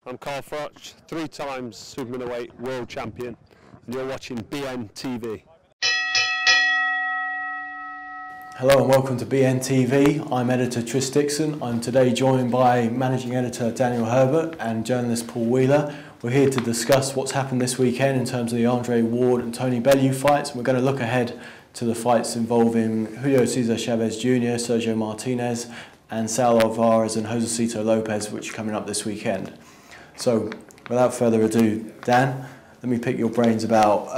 I'm Carl Froch, 3 times super middleweight world champion, and you're watching BN TV. Hello and welcome to BN TV. I'm editor Tris Dixon. I'm today joined by managing editor Daniel Herbert and journalist Paul Wheeler. We're here to discuss what's happened this weekend in terms of the Andre Ward and Tony Bellew fights, and we're going to look ahead to the fights involving Julio Cesar Chavez Jr., Sergio Martinez and Saul Alvarez and Josecito Lopez, which are coming up this weekend. So without further ado, Dan, let me pick your brains about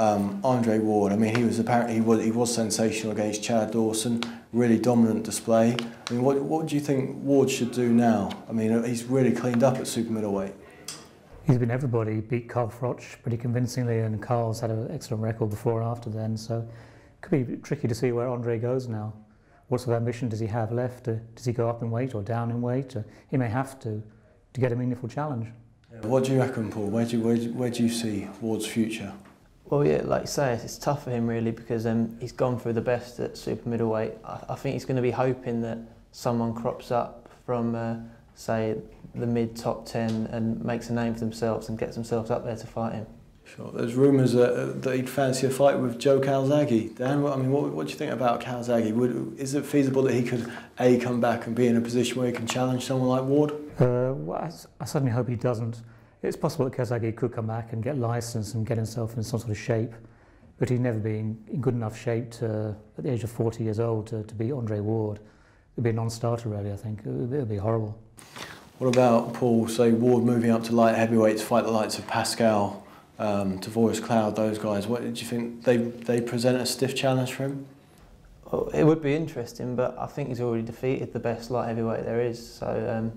Andre Ward. I mean, he was sensational against Chad Dawson, really dominant display. I mean, what do you think Ward should do now? I mean, he's really cleaned up at super middleweight. He's been everybody. He beat Carl Froch pretty convincingly, and Carl's had an excellent record before and after then, so it could be tricky to see where Andre goes now. What sort of ambition does he have left? Does he go up in weight or down in weight? He may have to get a meaningful challenge. What do you reckon, Paul? Where do you see Ward's future? Well, yeah, like you say, it's tough for him really because he's gone through the best at super middleweight. I think he's going to be hoping that someone crops up from, say, the mid-top 10 and makes a name for themselves and gets themselves up there to fight him. Sure. There's rumours that he'd fancy a fight with Joe Calzaghe. Dan, I mean, what do you think about Calzaghe? Is it feasible that he could, A, come back and be in a position where he can challenge someone like Ward? Well, I certainly hope he doesn't. It's possible that Calzaghe could come back and get licensed and get himself in some sort of shape, but he'd never be in good enough shape to, at the age of 40 years old to beat Andre Ward. It'd be a non-starter really, I think. It would be horrible. What about, Paul, say Ward moving up to light heavyweight to fight the likes of Pascal, Tavoris Cloud, those guys? What do you think? They present a stiff challenge for him? Well, it would be interesting, but I think he's already defeated the best light heavyweight there is. So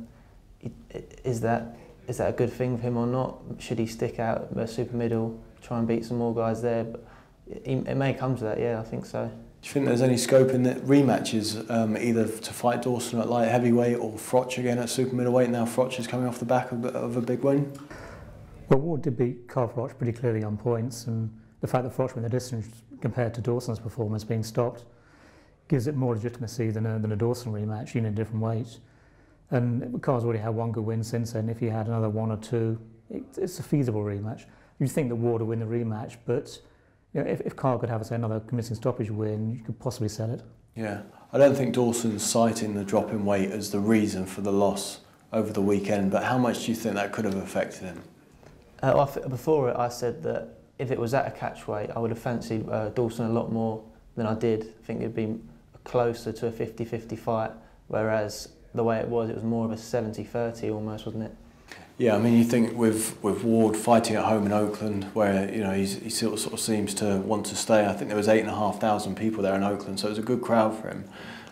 is that a good thing for him or not? Should he stick out at super middle, try and beat some more guys there? But it may come to that. Yeah, I think so. Do you think there's any scope in the rematches, either to fight Dawson at light heavyweight or Froch again at super middleweight? Now Froch is coming off the back of a big win. Well, Ward did beat Carl Froch pretty clearly on points, and the fact that Froch went the distance compared to Dawson's performance being stopped gives it more legitimacy than a Dawson rematch, even in a different weight. And Carl's already had one good win since then. If he had another one or two, it's a feasible rematch. You'd think that Ward would win the rematch, but you know, if Carl could have, say, another convincing stoppage win, you could possibly sell it. Yeah. I don't think Dawson's citing the drop in weight as the reason for the loss over the weekend, but how much do you think that could have affected him? Before I said that if it was at a catch weight, I would have fancied Dawson a lot more than I did. I think it'd be closer to a 50-50 fight, whereas the way it was more of a 70-30 almost, wasn't it? Yeah, I mean, you think with Ward fighting at home in Oakland, where he sort of seems to want to stay. I think there was 8,500 people there in Oakland, so it was a good crowd for him.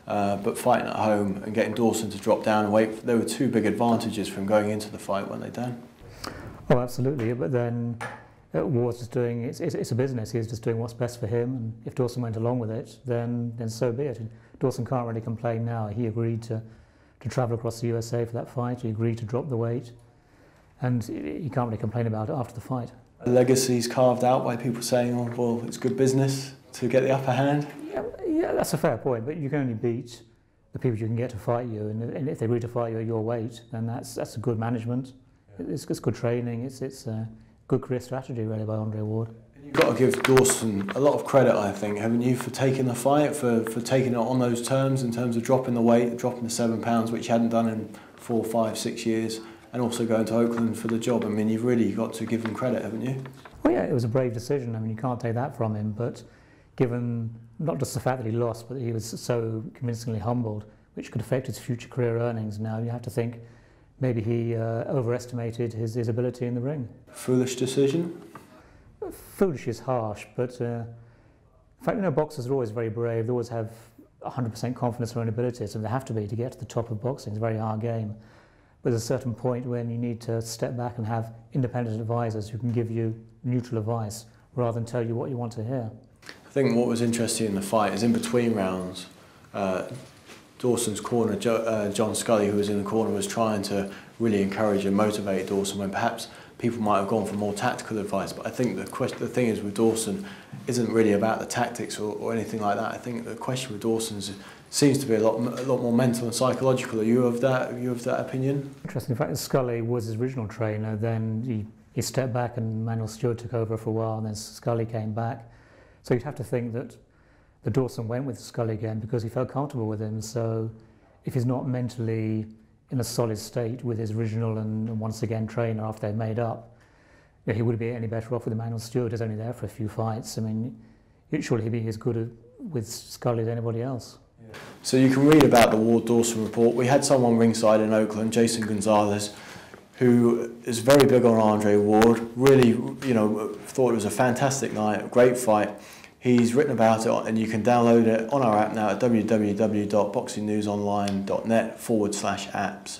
But fighting at home and getting Dawson to drop down and weight, there were two big advantages for him going into the fight, weren't they, Dan? Oh, absolutely. But then Ward's just doing it's a business. He's just doing what's best for him, and if Dawson went along with it, then so be it. Dawson can't really complain now. He agreed to travel across the USA for that fight. He agreed to drop the weight, and he can't really complain about it after the fight. Legacy's carved out by people saying, "Oh, well, it's good business to get the upper hand." Yeah, that's a fair point. But you can only beat the people you can get to fight you, and if they agree to fight you at your weight, then that's a good management. It's good training. It's a good career strategy really by Andre Ward. You've got to give Dawson a lot of credit, I think, haven't you, for taking the fight, for taking it on those terms, in terms of dropping the weight, dropping the 7 pounds, which he hadn't done in 4, 5, 6 years, and also going to Oakland for the job. I mean, you've really got to give him credit, haven't you? Well, yeah, it was a brave decision. I mean, you can't take that from him, but given not just the fact that he lost, but that he was so convincingly humbled, which could affect his future career earnings now, you have to think maybe he overestimated his ability in the ring. Foolish decision? Foolish is harsh, but in fact, you know, boxers are always very brave. They always have 100% confidence in their own abilities, and they have to be to get to the top of boxing. It's a very hard game. But there's a certain point when you need to step back and have independent advisors who can give you neutral advice rather than tell you what you want to hear. I think what was interesting in the fight is in between rounds, Dawson's corner, John Scully, who was in the corner, was trying to really encourage and motivate Dawson when perhaps people might have gone for more tactical advice. But I think the thing is with Dawson isn't really about the tactics or anything like that. I think the question with Dawson seems to be a lot more mental and psychological. Are you of that opinion? Interesting. In fact, Scully was his original trainer. Then he stepped back, and Manuel Stewart took over for a while, and then Scully came back. So you'd have to think that the Dawson went with Scully again because he felt comfortable with him. So if he's not mentally in a solid state with his original and once again trainer after they've made up, he wouldn't be any better off with Manuel Stewart, who's only there for a few fights. I mean, surely he'd be as good with Scully as anybody else. So you can read about the Ward Dawson report. We had someone ringside in Oakland, Jason Gonzalez, who is very big on Andre Ward, really, thought it was a fantastic night, a great fight. He's written about it, and you can download it on our app now at www.boxingnewsonline.net/apps.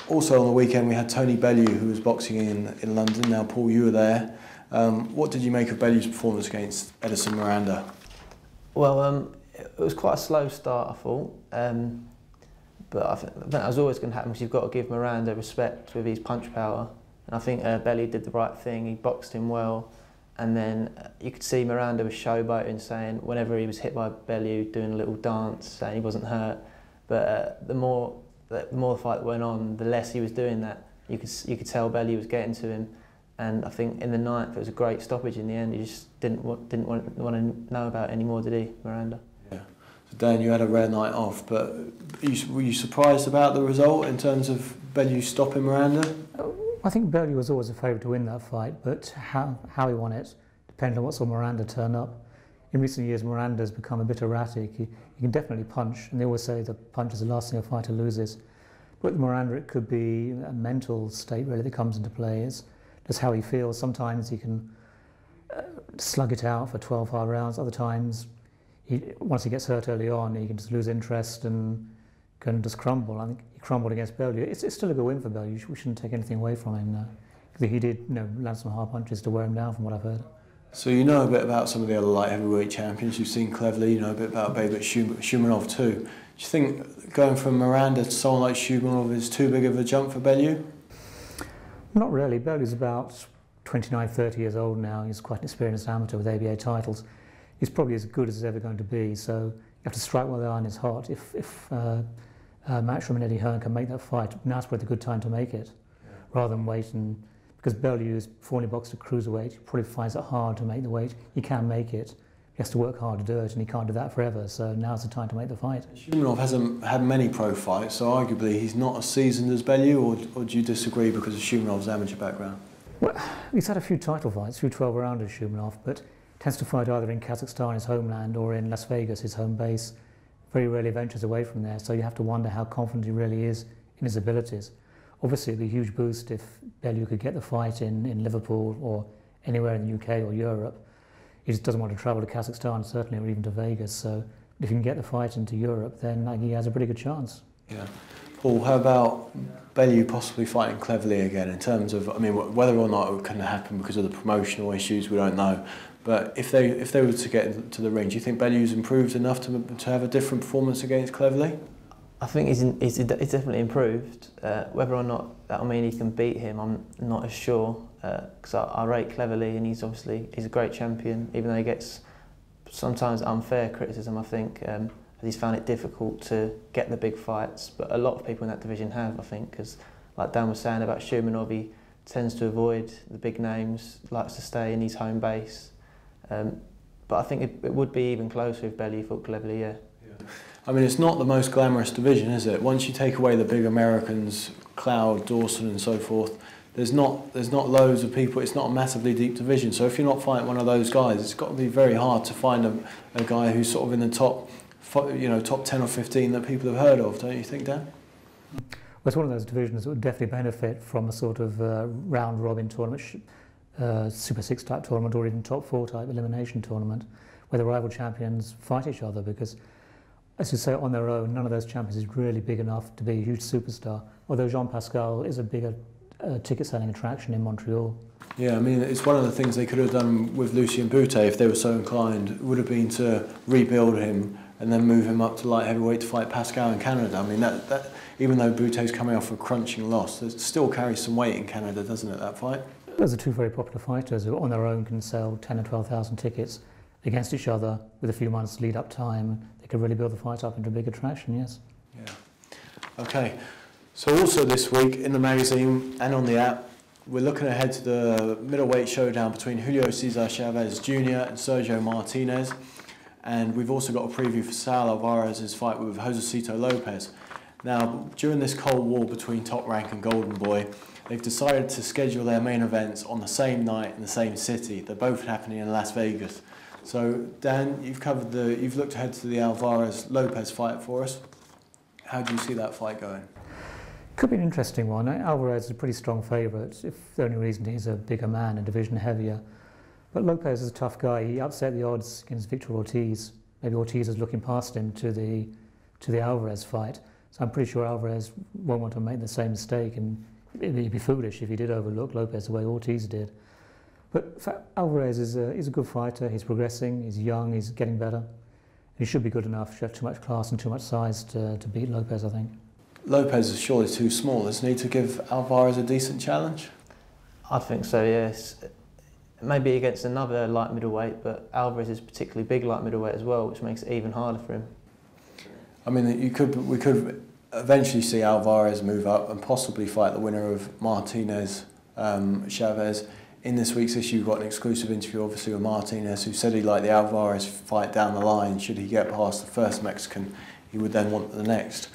Also on the weekend we had Tony Bellew, who was boxing in London. Now, Paul, you were there. What did you make of Bellew's performance against Edison Miranda? Well, it was quite a slow start, I thought. But I think that was always going to happen because you've got to give Miranda respect with his punch power. And I think Bellew did the right thing. He boxed him well. And then you could see Miranda was showboating, saying whenever he was hit by Bellew, doing a little dance, saying he wasn't hurt. But the more the fight went on, the less he was doing that. You could tell Bellew was getting to him. And I think in the ninth, it was a great stoppage in the end. He just didn't want to know about it anymore, did he, Miranda? Yeah. So Dan, you had a rare night off, but were you surprised about the result in terms of Bellew stopping Miranda? I think Bellew was always a favourite to win that fight, but how he won it depended on what saw Miranda turn up. In recent years, Miranda's become a bit erratic. He can definitely punch, and they always say the punch is the last thing a fighter loses. But with Miranda, it could be a mental state really that comes into play. It's just how he feels. Sometimes he can slug it out for 12 hard rounds. Other times, once he gets hurt early on, he can just lose interest and can just crumble. I think he crumbled against Bellew. It's still a good win for Bellew. We shouldn't take anything away from him. Because he did land some hard punches to wear him down, from what I've heard. So you know a bit about some of the other light heavyweight champions. You've seen Cleverly, you know a bit about Babet Shumenov too. Do you think going from Miranda to someone like Shumenov is too big of a jump for Bellew? Not really. Bellew's about 29, 30 years old now. He's quite an experienced amateur with ABA titles. He's probably as good as he's ever going to be. So you have to strike while the iron is hot. If Matchroom and Eddie Hearn can make that fight, now's probably a good time to make it, rather than wait. And because Bellew is formerly boxed at cruiserweight, he probably finds it hard to make the weight. He can make it. He has to work hard to do it, and he can't do that forever. So now's the time to make the fight. Shumenov hasn't had many pro fights, so arguably he's not as seasoned as Bellew, or do you disagree because of Shumenov's amateur background? Well, he's had a few title fights, a few 12-rounders, Shumenov, but tends to fight either in Kazakhstan, his homeland, or in Las Vegas, his home base. Very rarely ventures away from there, so you have to wonder how confident he really is in his abilities. Obviously, it would be a huge boost if Bellew could get the fight in Liverpool or anywhere in the UK or Europe. He just doesn't want to travel to Kazakhstan, certainly, or even to Vegas. So if he can get the fight into Europe, then he has a pretty good chance. Yeah. Paul, how about Bellew possibly fighting Cleverly again in terms of, I mean, whether or not it can happen because of the promotional issues, we don't know. But if they were to get into the ring, do you think Bellew's improved enough to have a different performance against Cleverly? I think he's definitely improved. Whether or not that'll mean he can beat him, I'm not as sure. Because I rate Cleverly, and he's a great champion, even though he gets sometimes unfair criticism, I think. He's found it difficult to get the big fights, but a lot of people in that division have, I think, because like Dan was saying about Shumenov, he tends to avoid the big names, likes to stay in his home base. But I think it would be even closer if Bellew fought Cleverly, yeah. I mean, it's not the most glamorous division, is it? Once you take away the big Americans, Cloud, Dawson and so forth, there's not loads of people. It's not a massively deep division. So if you're not fighting one of those guys, it's got to be very hard to find a guy who's sort of in the top 10 or 15 that people have heard of, don't you think, Dan? Well, it's one of those divisions that would definitely benefit from a sort of round-robin tournament, Super 6 type tournament, or even top 4 type elimination tournament, where the rival champions fight each other, because, as you say, on their own, none of those champions is really big enough to be a huge superstar, although Jean Pascal is a bigger ticket-selling attraction in Montreal. Yeah, I mean, it's one of the things they could have done with Lucien Boutet, if they were so inclined, would have been to rebuild him and then move him up to light heavyweight to fight Pascal in Canada. I mean, that even though Boutet's coming off a crunching loss, it still carries some weight in Canada, doesn't it, that fight? Those are two very popular fighters who on their own can sell 10 or 12,000 tickets against each other with a few months lead-up time. They could really build the fight up into a big attraction, yes. Yeah. Okay, so also this week in the magazine and on the app, we're looking ahead to the middleweight showdown between Julio Cesar Chavez Jr. and Sergio Martinez. And we've also got a preview for Saul Alvarez's fight with Josesito Lopez. Now, during this cold war between Top Rank and Golden Boy, they've decided to schedule their main events on the same night in the same city. They're both happening in Las Vegas. So, Dan, you've looked ahead to the Alvarez-Lopez fight for us. How do you see that fight going? Could be an interesting one. Alvarez is a pretty strong favourite, if the only reason he's a bigger man, a division heavier. But Lopez is a tough guy. He upset the odds against Victor Ortiz. Maybe Ortiz is looking past him to the Alvarez fight. So I'm pretty sure Alvarez won't want to make the same mistake, and it'd be foolish if he did overlook Lopez the way Ortiz did. But Alvarez is a good fighter. He's progressing. He's young. He's getting better. He should be good enough. He has too much class and too much size to beat Lopez, I think. Lopez is surely too small, isn't he, to give Alvarez a decent challenge? I think so, yes. Maybe against another light middleweight, but Alvarez is particularly big light middleweight as well, which makes it even harder for him. I mean, we could eventually see Alvarez move up and possibly fight the winner of Martinez Chavez. In this week's issue, we've got an exclusive interview, obviously, with Martinez, who said he'd like the Alvarez fight down the line. Should he get past the first Mexican, he would then want the next.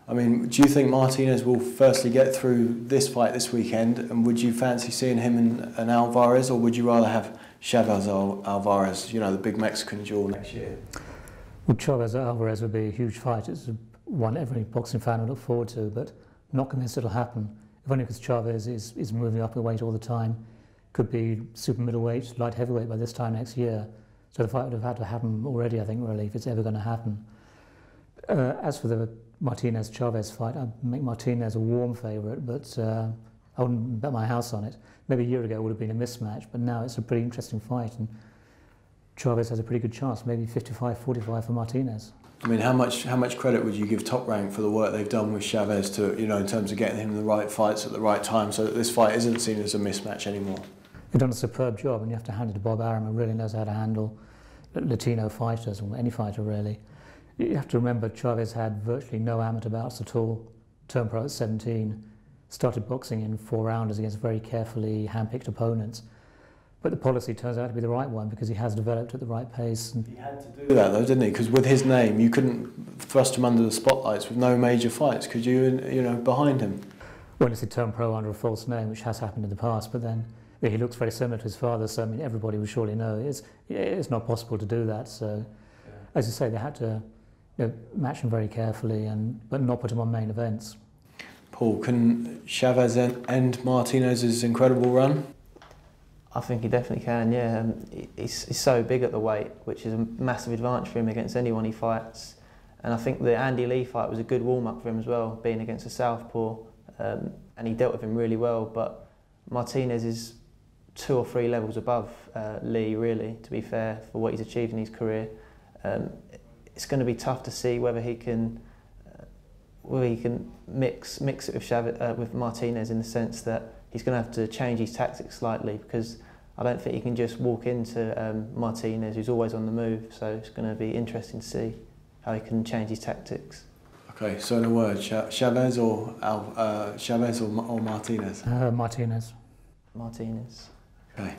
I mean, do you think Martinez will firstly get through this fight this weekend, and would you fancy seeing him and Alvarez, or would you rather have Chavez or Alvarez, you know, the big Mexican duel next year? Well, Chavez-Alvarez would be a huge fight. It's one every boxing fan would look forward to, but I'm not convinced it'll happen. If only because Chavez is moving up in weight all the time. Could be super middleweight, light heavyweight by this time next year. So the fight would have had to happen already, I think, really, if it's ever going to happen. As for the Martinez-Chavez fight, I'd make Martinez a warm favourite, but I wouldn't bet my house on it. Maybe a year ago it would have been a mismatch, but now it's a pretty interesting fight, and Chavez has a pretty good chance, maybe 55-45 for Martinez. I mean, how much credit would you give Top Rank for the work they've done with Chavez to, you know, in terms of getting him the right fights at the right time, so that this fight isn't seen as a mismatch anymore? They've done a superb job, and you have to hand it to Bob Arum, who really knows how to handle Latino fighters, or any fighter really. You have to remember Chavez had virtually no amateur bouts at all, turned pro at 17, started boxing in 4 rounders against very carefully hand-picked opponents. But the policy turns out to be the right one because he has developed at the right pace. And he had to do that though, didn't he? Because with his name, you couldn't thrust him under the spotlights with no major fights, could you, you know, behind him? Well, unless he turned pro under a false name, which has happened in the past, but then he looks very similar to his father, so I mean, everybody would surely know it's not possible to do that. So, as you say, they had to match him very carefully, but not put him on main events. Paul, can Chavez end Martinez's incredible run? I think he definitely can, yeah. He's so big at the weight, which is a massive advantage for him against anyone he fights. And I think the Andy Lee fight was a good warm-up for him as well, being against a southpaw. And he dealt with him really well, but Martinez is 2 or 3 levels above Lee, really, to be fair, for what he's achieved in his career. It's going to be tough to see whether he can mix it with Martinez, in the sense that he's going to have to change his tactics slightly, because I don't think he can just walk into Martinez, who's always on the move. So it's going to be interesting to see how he can change his tactics. Okay, so in a word, Chavez or Martinez? Martinez. Martinez. Okay,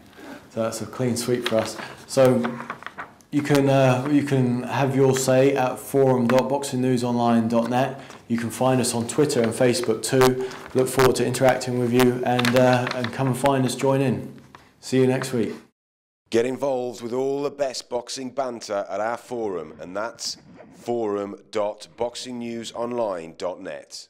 so that's a clean sweep for us. So you can have your say at forum.boxingnewsonline.net. You can find us on Twitter and Facebook too. Look forward to interacting with you, and come and find us, join in. See you next week. Get involved with all the best boxing banter at our forum, and that's forum.boxingnewsonline.net.